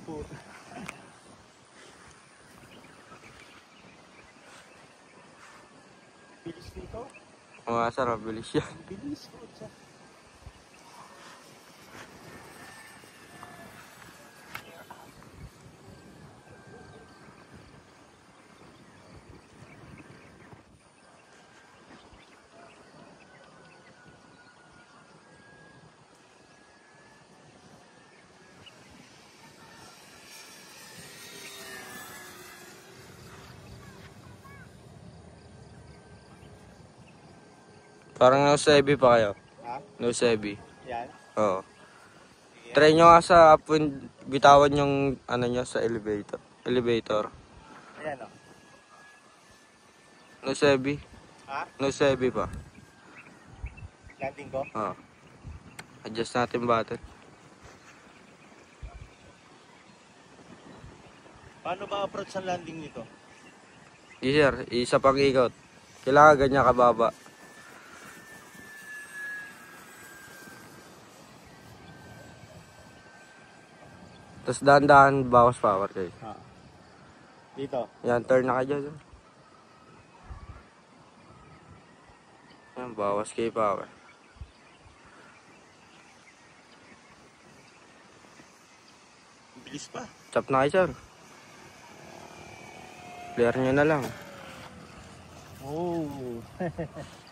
puta. Bilis dito. Mga sir, bilis yan. Bilis ko siya. Parang no Sebi pa kayo. Ha? No Sebi. Yan. Oo. Try nyo nga sa upwind, bitawan yung ano nyo sa elevator. Elevator. Ayan o. No Sebi. Ha? No Sebi pa. Landing ko? Oo. Adjust natin button. Paano ba approach ang landing nito? Sir, isa pang ikot. Kailangan ganyan kababa. Tapos dahan-dahan bawas power kayo. Ha. Dito. Yan, turn na kayo dyan. Yan, bawas kayo power. Bilis pa. Chop na kayo, sir. Clear nyo na lang. Oh.